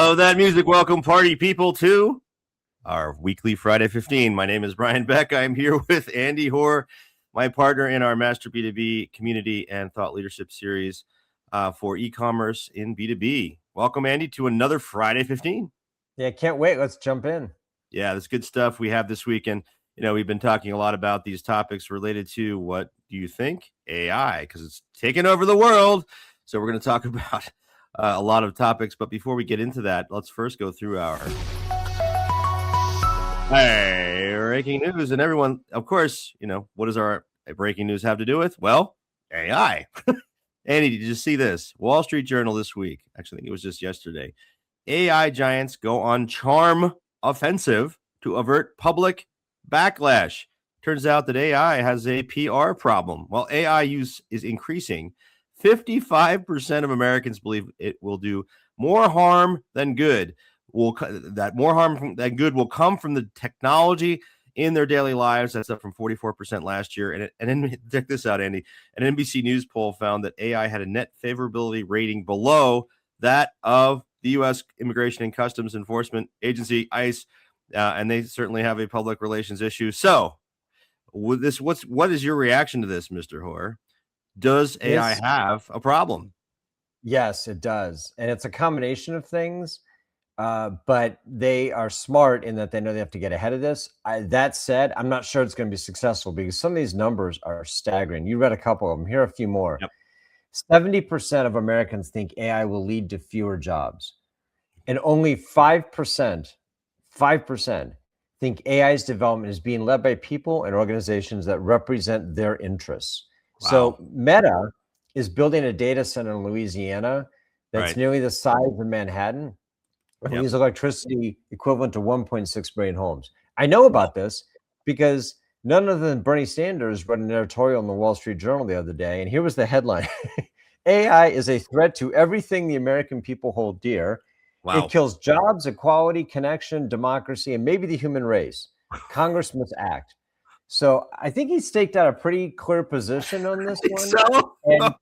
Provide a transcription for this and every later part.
love that music. Welcome, party people, to our weekly Friday 15. My name is Brian Beck. I'm here with Andy Hoar, my partner in our Master B2B community and thought leadership series for e-commerce in B2B. Welcome, Andy, to another Friday 15. Yeah, can't wait. Let's jump in. Yeah, that's good stuff we have this week. And, we've been talking a lot about these topics related to what do you think? AI, because it's taken over the world. So we're going to talk about a lot of topics. But before we get into that, let's first go through our breaking news. And everyone, of course, what does our breaking news have to do with? Well, AI. Andy, did you see this? Wall Street Journal this week. Actually, I think it was just yesterday. AI giants go on charm offensive to avert public backlash. Turns out that AI has a PR problem. While AI use is increasing, 55% of Americans believe it will do more harm than good. That more harm than good will come from the technology in their daily lives. That's up from 44% last year. And then check this out, Andy. An NBC News poll found that AI had a net favorability rating below that of the U.S. Immigration and Customs Enforcement Agency, ICE, and they certainly have a public relations issue. So, with this, what is your reaction to this, Mr. Hoare? Does AI have a problem? Yes, it does. And it's a combination of things, but they are smart in that they know they have to get ahead of this. That said, I'm not sure it's going to be successful because some of these numbers are staggering. You read a couple of them. Here are a few more. Yep. 70% of Americans think AI will lead to fewer jobs. And only 5% think AI's development is being led by people and organizations that represent their interests. Wow. So Meta is building a data center in Louisiana that's nearly the size of Manhattan. It uses electricity equivalent to 1.6 million homes. I know about this because none other than Bernie Sanders read an editorial in the Wall Street Journal the other day, and here was the headline. AI is a threat to everything the American people hold dear. Wow. It kills jobs, equality, connection, democracy, and maybe the human race. Congress must act. So I think he staked out a pretty clear position on this one. So?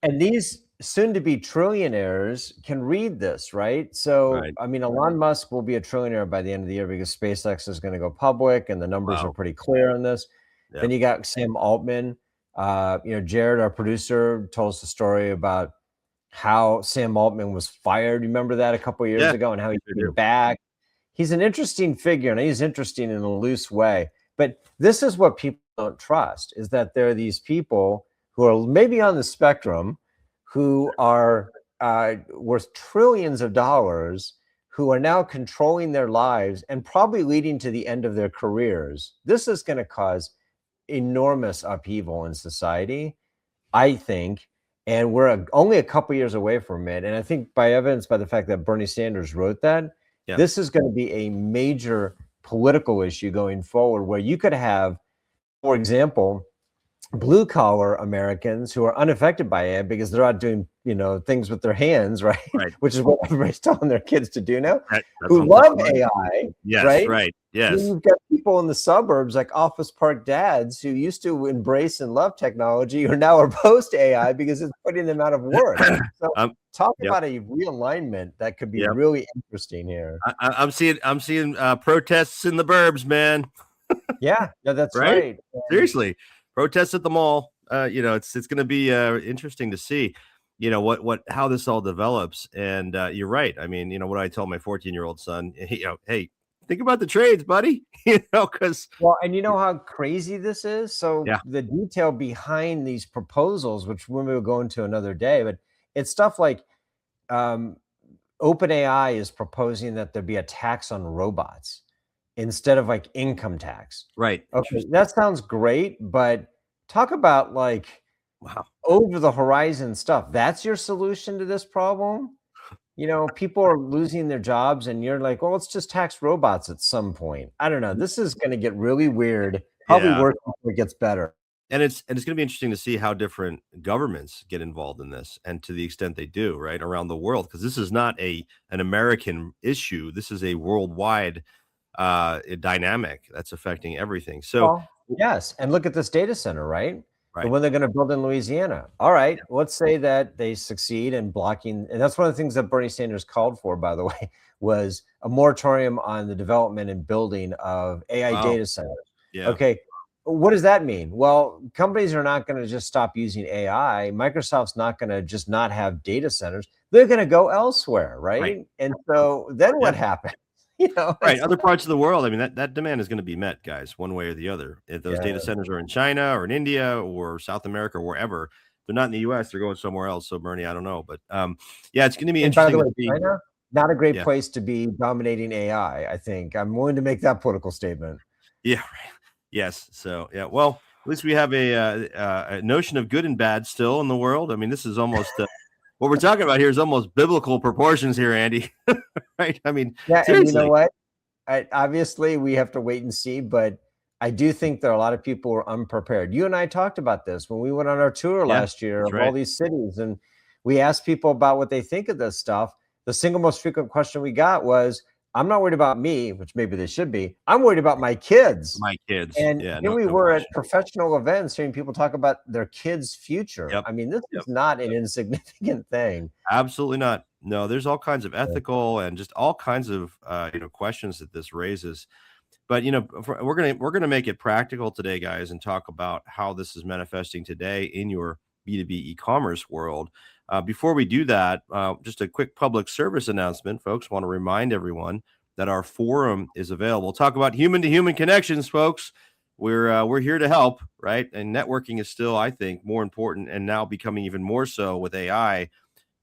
And these soon-to-be trillionaires can read this, right? So, I mean, Elon Musk will be a trillionaire by the end of the year because SpaceX is going to go public, and the numbers are pretty clear on this. Yep. Then you got Sam Altman. Jared, our producer, told us a story about how Sam Altman was fired. Remember that a couple of years ago, and how he came back. He's an interesting figure, and he's interesting in a loose way. But this is what people don't trust, is that there are these people who are maybe on the spectrum who are worth trillions of dollars, who are now controlling their lives and probably leading to the end of their careers. This is going to cause enormous upheaval in society, I think. And we're only a couple years away from it. And I think by evidence, by the fact that Bernie Sanders wrote that, this is going to be a major political issue going forward, where you could have, for example, blue collar Americans who are unaffected by AI because they're out doing, things with their hands, right? Which is what everybody's telling their kids to do now, who love AI. Yes, right. Yes. You've got people in the suburbs like Office Park dads who used to embrace and love technology who now are post AI because it's putting them out of work. So talk about a realignment that could be really interesting here. I'm seeing protests in the burbs, man. Yeah, that's right. Seriously. Protests at the mall. It's going to be interesting to see, how this all develops. And you're right. I mean, what I tell my 14-year-old son, hey, think about the trades, buddy. Because and you know how crazy this is. So the detail behind these proposals, which we will go into another day, but it's stuff like OpenAI is proposing that there be a tax on robots instead of like income tax. Right. Okay, that sounds great, but talk about over the horizon stuff. That's your solution to this problem? People are losing their jobs and you're like, well, let's just tax robots at some point. I don't know. This is going to get really weird. Probably worse before it gets better. And it's going to be interesting to see how different governments get involved in this, and to the extent they do, right, around the world, because this is not an American issue. This is a worldwide dynamic that's affecting everything. So yes, and look at this data center, right? the one they're going to build in Louisiana. All right, let's say that they succeed in blocking, and that's one of the things that Bernie Sanders called for, by the way, was a moratorium on the development and building of AI data centers. Yeah. Okay, what does that mean? Well, companies are not going to just stop using AI. Microsoft's not going to just not have data centers. They're going to go elsewhere, right? And so then what happens? Other parts of the world. I mean, that demand is going to be met, guys, one way or the other. If those data centers are in China or in India or South America or wherever, they're not in the U.S. They're going somewhere else. So, Bernie, I don't know, but it's going to be interesting. By the way, China, not a great place to be dominating AI. I think I'm willing to make that political statement. Yeah. Yes. So, well, at least we have a notion of good and bad still in the world. I mean, this is almost what we're talking about here is almost biblical proportions here, Andy. Right? I mean, seriously. And you know what? Obviously, we have to wait and see, but I do think there are a lot of people who are unprepared. You and I talked about this when we went on our tour last year of all these cities, and we asked people about what they think of this stuff. The single most frequent question we got was, I'm not worried about me, which maybe they should be. I'm worried about my kids. And here we were at professional events hearing people talk about their kids' future. I mean, this is not an insignificant thing. Absolutely not. No, there's all kinds of ethical and just all kinds of questions that this raises. But we're gonna make it practical today, guys, and talk about how this is manifesting today in your B2B e-commerce world. Before we do that, just a quick public service announcement, folks. Want to remind everyone that our forum is available. Talk about human-to-human connections, folks. We're here to help, right? And networking is still, I think, more important, and now becoming even more so with AI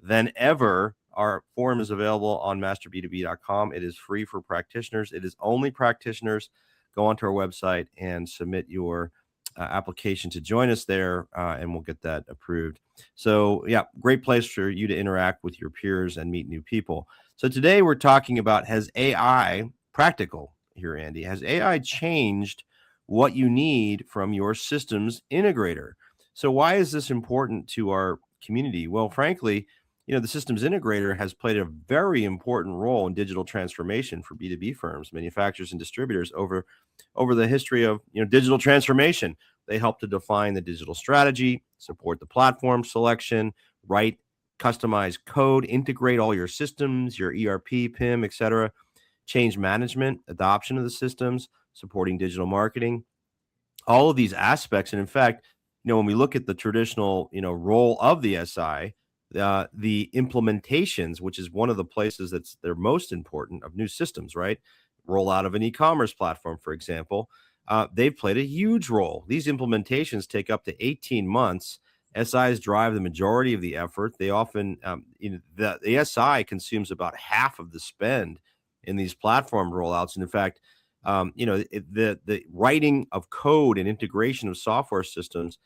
than ever. Our forum is available on masterb2b.com. It is free for practitioners. It is only practitioners. Go onto our website and submit your application to join us there, and we'll get that approved. So, great place for you to interact with your peers and meet new people. So today we're talking about, has AI, practical here, Andy, has AI changed what you need from your systems integrator? So why is this important to our community? Well, frankly, the systems integrator has played a very important role in digital transformation for B2B firms, manufacturers, and distributors over the history of digital transformation. They help to define the digital strategy, support the platform selection, write customized code, integrate all your systems, your ERP, PIM, etc., change management, adoption of the systems, supporting digital marketing, all of these aspects. And in fact, when we look at the traditional role of the SI, the implementations, which is one of the places they're most important of new systems, right? Rollout of an e-commerce platform, for example, they've played a huge role. These implementations take up to 18 months. SIs drive the majority of the effort. They often, the SI consumes about half of the spend in these platform rollouts. And in fact, the writing of code and integration of software systems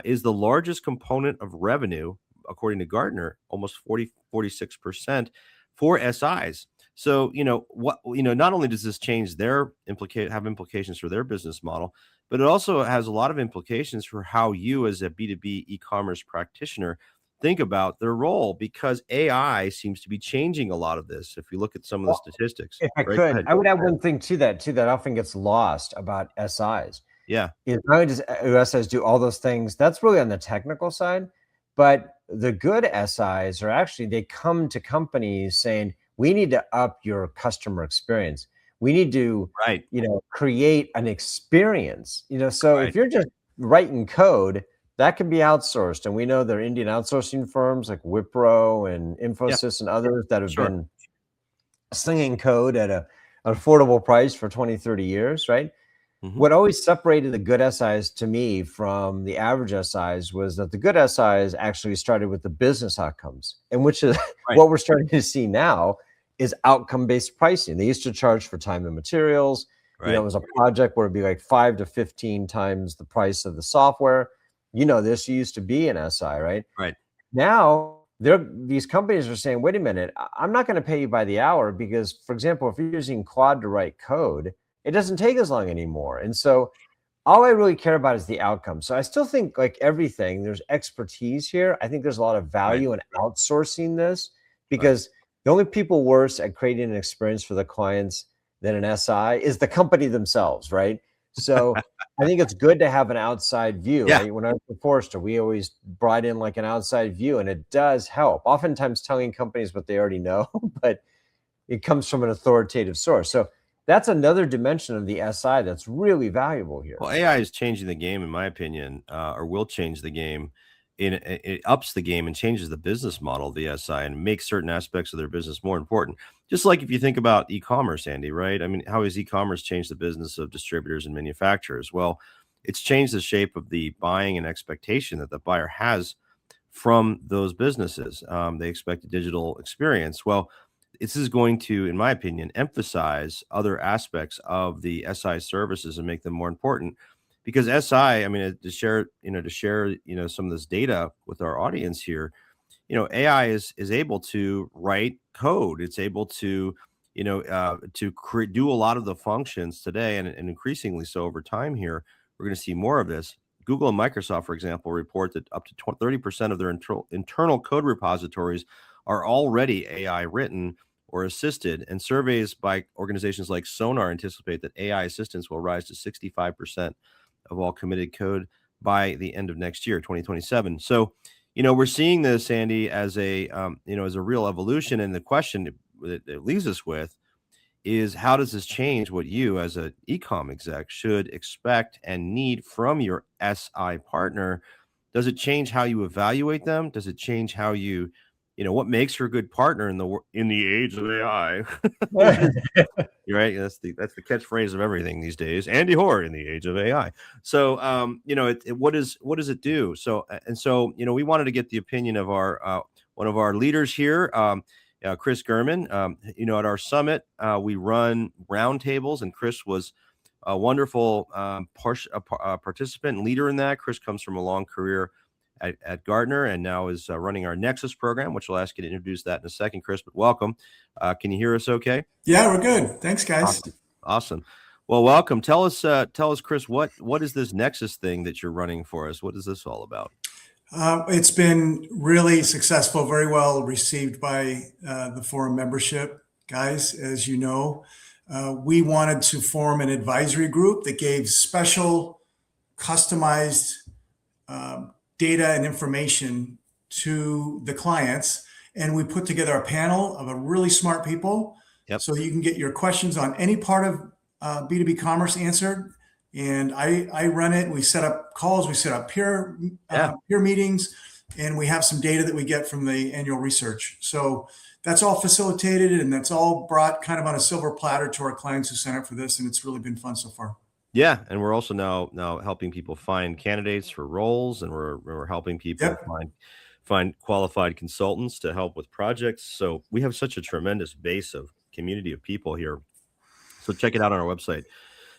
is the largest component of revenue, according to Gartner, almost 46% for SIs. So, not only does this change have implications for their business model, but it also has a lot of implications for how you as a B2B e-commerce practitioner think about their role, because AI seems to be changing a lot of this. If you look at some of the statistics. If I could, I would add one thing to that often gets lost about SIs. Yeah. Is not only does SIs do all those things, that's really on the technical side, but the good SIs are actually, they come to companies saying, we need to up your customer experience. We need to, create an experience, so if you're just writing code, that can be outsourced. And we know there are Indian outsourcing firms like Wipro and Infosys and others that have been slinging code at an affordable price for 20, 30 years, right? Mm-hmm. What always separated the good SIs to me from the average SIs was that the good SIs actually started with the business outcomes, and which is what we're starting to see now is outcome-based pricing. They used to charge for time and materials. It was a project where it'd be like 5 to 15 times the price of the software. This used to be an SI, right? Right. Now, these companies are saying, wait a minute, I'm not going to pay you by the hour because, for example, if you're using Claude to write code, it doesn't take as long anymore. And so all I really care about is the outcome. So I still think, like everything, there's expertise here. I think there's a lot of value in outsourcing this, because the only people worse at creating an experience for the clients than an SI is the company themselves, right? So I think it's good to have an outside view, Yeah. right? When I was at Forrester, we always brought in like an outside view, and it does help. Oftentimes telling companies what they already know, but it comes from an authoritative source. So that's another dimension of the SI that's really valuable here. Well, AI is changing the game, in my opinion, or will change the game. It ups the game and changes the business model of the SI and makes certain aspects of their business more important. Just like if you think about e-commerce, Andy, right? I mean, how has e-commerce changed the business of distributors and manufacturers? Well, it's changed the shape of the buying and expectation that the buyer has from those businesses. They expect a digital experience. Well, this is going to, in my opinion, emphasize other aspects of the SI services and make them more important. Because SI, I mean, to share, some of this data with our audience here, AI is able to write code. It's able to, do a lot of the functions today, and increasingly so over time here. We're going to see more of this. Google and Microsoft, for example, report that up to 30% of their internal code repositories are already AI written or assisted. And surveys by organizations like Sonar anticipate that AI assistance will rise to 65% of all committed code by the end of next year, 2027. So, we're seeing this, Andy, as as a real evolution. And the question that it leaves us with is, how does this change what you as an e-com exec should expect and need from your SI partner? Does it change how you evaluate them? Does it change how what makes for a good partner in the age of AI? You're right. That's the catchphrase of everything these days. Andy Hoar in the age of AI. So, what does it do? So, we wanted to get the opinion of our one of our leaders here, Chris Germann. At our summit, we run roundtables, and Chris was a wonderful participant and leader in that. Chris comes from a long career at Gartner and now is running our Nexus program, which I'll ask you to introduce that in a second, Chris, but welcome. Can you hear us okay? Yeah, we're good. Thanks, guys. Awesome. Well, welcome. Tell us, Chris, what is this Nexus thing that you're running for us? What is this all about? It's been really successful, very well received by the forum membership, guys. As you know, we wanted to form an advisory group that gave special, customized data and information to the clients. And we put together a panel of a really smart people. Yep. So you can get your questions on any part of B2B commerce answered. And I run it. We set up calls, we set up peer meetings, and we have some data that we get from the annual research. So that's all facilitated, and that's all brought kind of on a silver platter to our clients who sign up for this. And it's really been fun so far. Yeah, and we're also now helping people find candidates for roles, and we're helping people find qualified consultants to help with projects. So we have such a tremendous base of community of people here. So check it out on our website,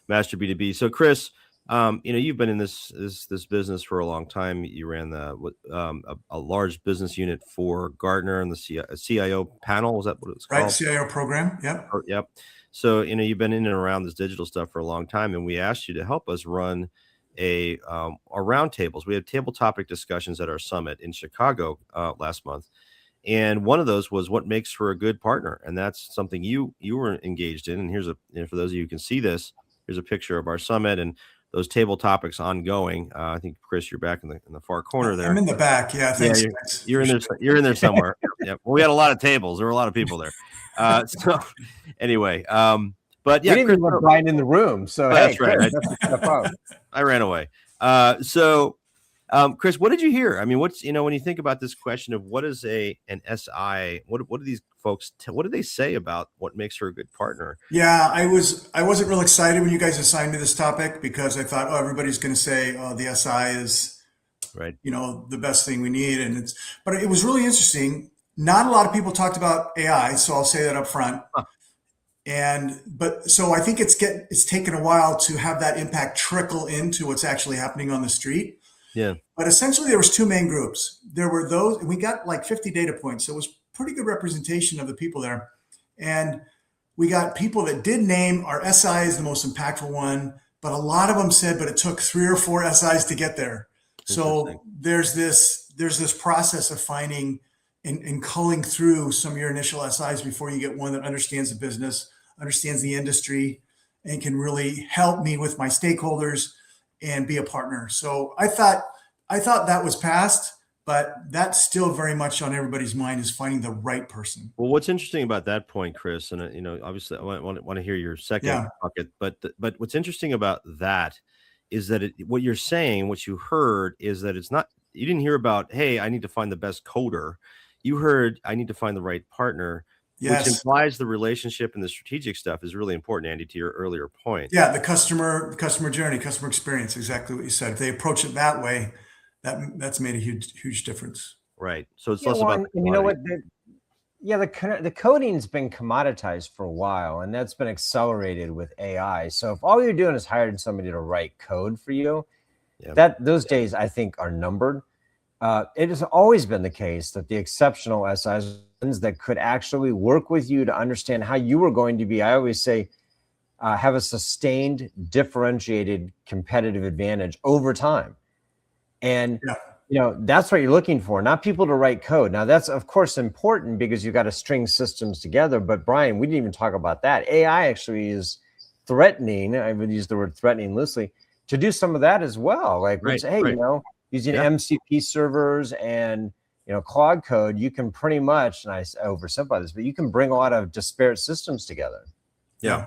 Master B2B. So Chris, you've been in this business for a long time. You ran a large business unit for Gartner and the CIO panel. Was that what it was called? Right, CIO program. Yep. Yep. So, you've been in and around this digital stuff for a long time, and we asked you to help us run our roundtables. We had table topic discussions at our summit in Chicago last month. And one of those was what makes for a good partner. And that's something you were engaged in. And here's for those of you who can see this, here's a picture of our summit and those table topics ongoing. I think, Chris, you're back in the far corner there. I'm in the back. Yeah. Thanks. You're in there. You're in there somewhere. Yeah. Well, we had a lot of tables. There were a lot of people there. So anyway, but yeah, we didn't even want Brian in the room. So that's hey, right. Chris, I ran away. Chris, what did you hear? I mean, what's when you think about this question of what is an SI? What do these folks? What do they say about what makes her a good partner? Yeah, I wasn't real excited when you guys assigned me this topic because I thought, everybody's going to say, the SI is right. The best thing we need, but it was really interesting. Not a lot of people talked about AI, so I'll say that up front. Huh. So I think it's taken a while to have that impact trickle into what's actually happening on the street. Yeah. But essentially there was two main groups. There were those, and we got like 50 data points. So it was pretty good representation of the people there. And we got people that did name our SI as the most impactful one, but a lot of them said, but it took 3 or 4 SIs to get there. So there's this process of finding and culling through some of your initial SIs before you get one that understands the business, understands the industry, and can really help me with my stakeholders and be a partner. So I thought that was past, but that's still very much on everybody's mind, is finding the right person. Well, what's interesting about that point, Chris, and obviously I want to hear your second bucket, but what's interesting about that is that what you're saying, what you heard, is that it's not, you didn't hear about, hey, I need to find the best coder. You heard, I need to find the right partner, which implies the relationship and the strategic stuff is really important, Andy, to your earlier point. Yeah, the customer journey, customer experience, exactly what you said. If they approach it that way, that's made a huge difference. Right. So it's less about, you know what? The coding's been commoditized for a while, and that's been accelerated with AI. So if all you're doing is hiring somebody to write code for you, those days I think are numbered. It has always been the case that the exceptional SIs that could actually work with you to understand how you were going to be, I always say, have a sustained, differentiated competitive advantage over time. And that's what you're looking for, not people to write code. Now, that's, of course, important because you've got to string systems together. But, Brian, we didn't even talk about that. AI actually is threatening, I would use the word threatening loosely, to do some of that as well. Like, using MCP servers and, Claude code, you can pretty much, and I oversimplify this, but you can bring a lot of disparate systems together. Yeah.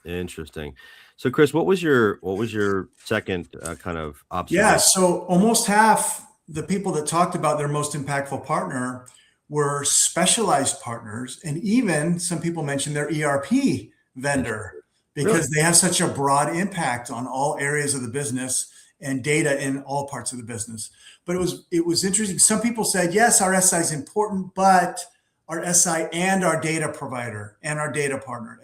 Interesting. So, Chris, what was your second kind of observation? Yeah, so almost half the people that talked about their most impactful partner were specialized partners, and even some people mentioned their ERP vendor because they have such a broad impact on all areas of the business and data in all parts of the business. But it was interesting. Some people said, yes, our SI is important, but our SI and our data provider and our data partner,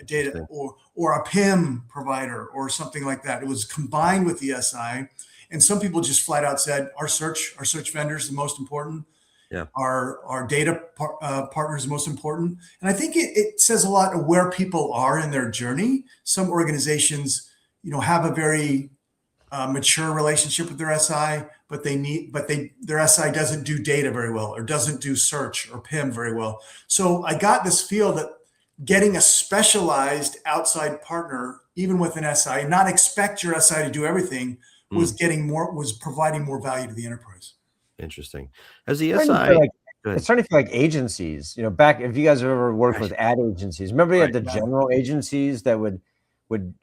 or a PIM provider or something like that. It was combined with the SI. And some people just flat out said, our search vendor is the most important. Yeah. Our data partner is the most important. And I think it says a lot of where people are in their journey. Some organizations, have a very mature relationship with their SI, but their SI doesn't do data very well, or doesn't do search or PIM very well. So I got this feel that getting a specialized outside partner, even with an SI, not expect your SI to do everything, was providing more value to the enterprise. Interesting. As the SI, it's starting to feel like agencies. Back, if you guys have ever worked with ad agencies, remember you had the general agencies that would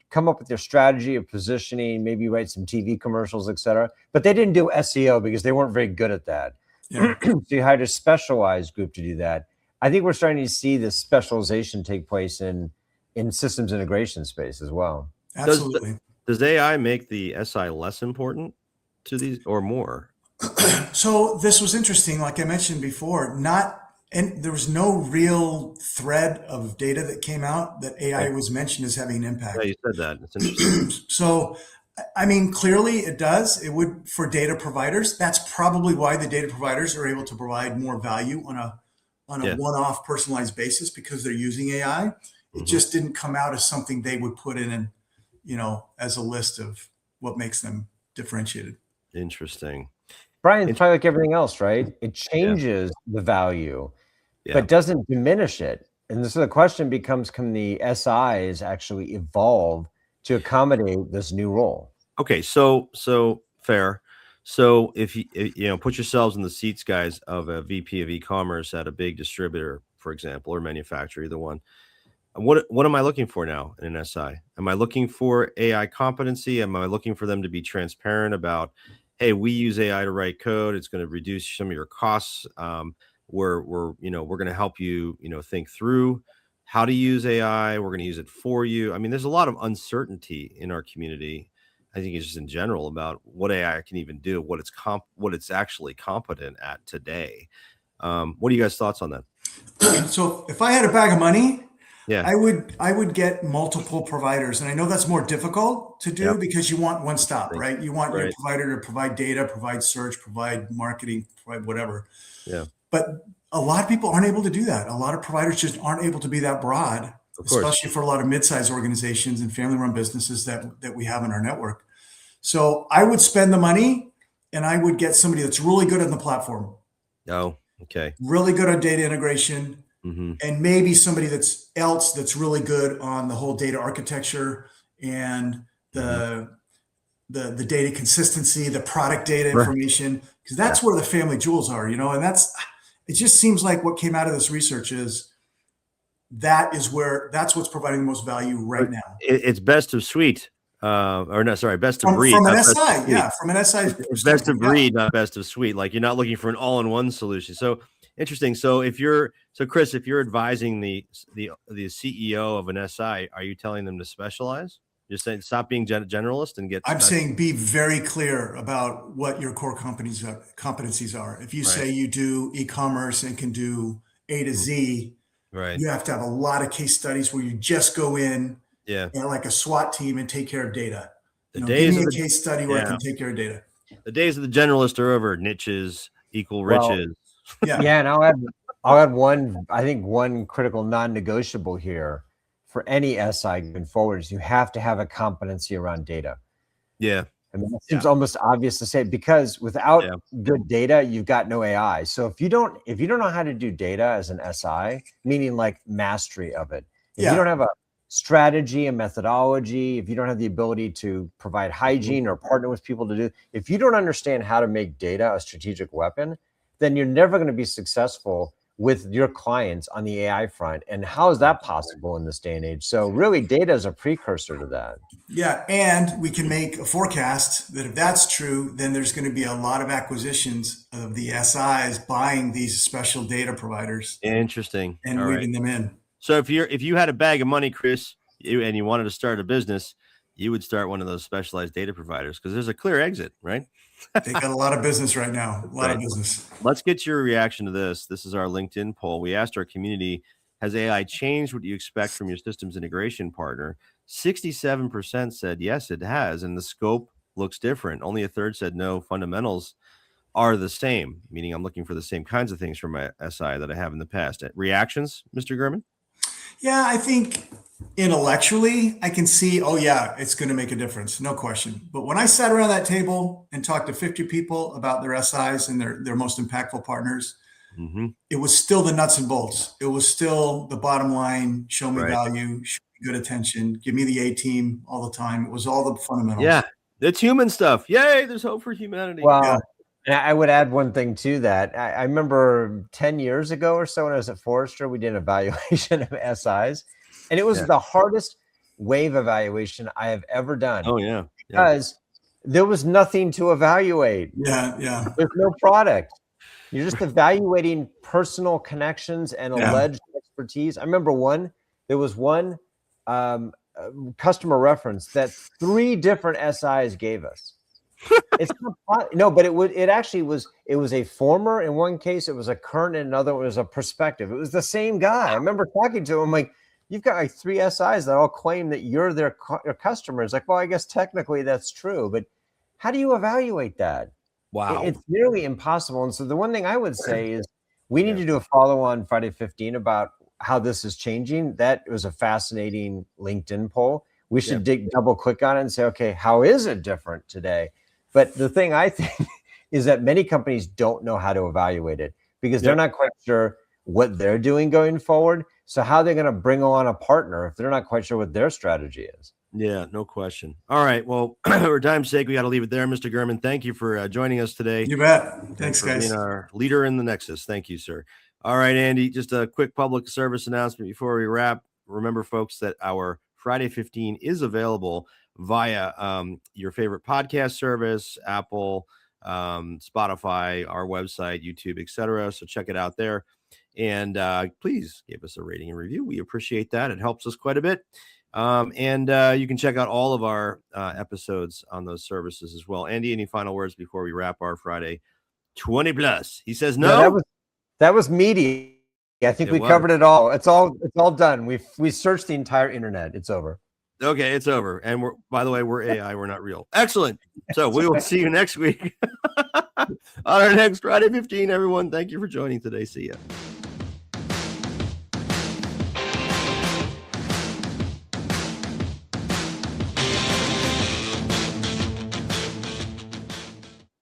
come up with their strategy of positioning, maybe write some TV commercials, et cetera. But they didn't do SEO because they weren't very good at that. Yeah. So you hired a specialized group to do that. I think we're starting to see this specialization take place in systems integration space as well. Absolutely. Does AI make the SI less important to these or more? So this was interesting. Like I mentioned before, and there was no real thread of data that came out that AI was mentioned as having an impact. Yeah, you said that. It's interesting. So, I mean, clearly it does. It would for data providers. That's probably why the data providers are able to provide more value on a one-off personalized basis, because they're using AI. It just didn't come out as something they would put in, as a list of what makes them differentiated. Interesting. Brian, it's probably like everything else, right? It changes the value, but doesn't diminish it. And so the question becomes, can the SIs actually evolve to accommodate this new role? Okay, so fair. So if you put yourselves in the seats, guys, of a VP of e-commerce at a big distributor, for example, or manufacturer, either one. What am I looking for now in an SI? Am I looking for AI competency? Am I looking for them to be transparent about, hey, we use AI to write code. It's going to reduce some of your costs. We're going to help you, think through how to use AI. We're going to use it for you. I mean, there's a lot of uncertainty in our community. I think it's just in general about what AI can even do, what it's actually competent at today. What are you guys' thoughts on that? So if I had a bag of money, I would get multiple providers. And I know that's more difficult to do because you want one stop, right? You want your provider to provide data, provide search, provide marketing, provide whatever. Yeah. But a lot of people aren't able to do that. A lot of providers just aren't able to be that broad, especially for a lot of mid-sized organizations and family-run businesses that we have in our network. So I would spend the money and I would get somebody that's really good on the platform. Oh, okay. Really good on data integration. And maybe somebody that's really good on the whole data architecture and the data consistency, the product data information, because that's where the family jewels are, and it just seems like what came out of this research is that's what's providing the most value right now. It's best of suite, best of breed. From an SI, from an SI. It's best of breed, not best of suite. Like you're not looking for an all-in-one solution. So interesting. So Chris, if you're advising the CEO of an SI, are you telling them to specialize? You're saying stop being generalist and get. I'm saying be very clear about what your core competencies are. If you say you do e-commerce and can do A to Z, you have to have a lot of case studies where you just go in, like a SWAT team and take care of data. Give me a case study where I can take care of data. The days of the generalist are over. Niches equal riches. And I'll add one critical non-negotiable here. For any SI going forward is you have to have a competency around data. Yeah. I mean, it seems almost obvious to say, because without good data, you've got no AI. So if you don't know how to do data as an SI, meaning like mastery of it, if you don't have a strategy and methodology, if you don't have the ability to provide hygiene or partner with people to do, if you don't understand how to make data a strategic weapon, then you're never going to be successful with your clients on the AI front. And how is that possible in this day and age? So really data is a precursor to that. Yeah. And we can make a forecast that if that's true, then there's going to be a lot of acquisitions of the SIs buying these special data providers. Interesting. And weaving them in. So if you had a bag of money, Chris, and you wanted to start a business, you would start one of those specialized data providers because there's a clear exit, right? They got a lot of business right now. A lot of business. Let's get your reaction to this. This is our LinkedIn poll. We asked our community, has AI changed what you expect from your systems integration partner? 67% said yes, it has, and the scope looks different. Only a third said no, fundamentals are the same, meaning I'm looking for the same kinds of things from my SI that I have in the past. Reactions, Mr. Germann? Yeah, I think intellectually, I can see, it's going to make a difference. No question. But when I sat around that table and talked to 50 people about their SIs and their most impactful partners, it was still the nuts and bolts. It was still the bottom line. Show me value, show me good attention, give me the A team all the time. It was all the fundamentals. Yeah, it's human stuff. Yay, there's hope for humanity. Well, I would add one thing to that. I remember 10 years ago or so when I was at Forrester, we did an evaluation of SIs, and it was the hardest wave evaluation I have ever done. Oh, yeah. Because there was nothing to evaluate. Yeah. There's no product. You're just evaluating personal connections and alleged expertise. I remember there was one customer reference that 3 different SIs gave us. It's not, but it was a former in one case, it was a current in another, it was a prospective. It was the same guy. I remember talking to him like, you've got like 3 SIs that all claim that you're their customers. Like, well, I guess technically that's true, but how do you evaluate that? Wow. It's nearly impossible. And so the one thing I would say is we need to do a follow on Friday 15 about how this is changing. That was a fascinating LinkedIn poll. We should double click on it and say, okay, how is it different today? But the thing I think is that many companies don't know how to evaluate it because they're not quite sure what they're doing going forward. So how are they going to bring on a partner if they're not quite sure what their strategy is? Yeah, no question. All right. Well, for time's sake, we got to leave it there. Mr. Germann, thank you for joining us today. You bet. Thanks, guys. Being our leader in the Nexus. Thank you, sir. All right, Andy, just a quick public service announcement before we wrap. Remember, folks, that our Friday 15 is available via your favorite podcast service, Apple, Spotify, our website, YouTube, etc. So check it out there. And please give us a rating and review. We appreciate that. It helps us quite a bit. And you can check out all of our episodes on those services as well. Andy, any final words before we wrap our Friday 20 plus? He says no. Yeah, that was meaty. I think we covered it all. It's all done. We searched the entire internet. It's over. Okay, it's over. And by the way, we're AI. We're not real. Excellent. So we will see you next week on our next Friday 15. Everyone, thank you for joining today. See ya.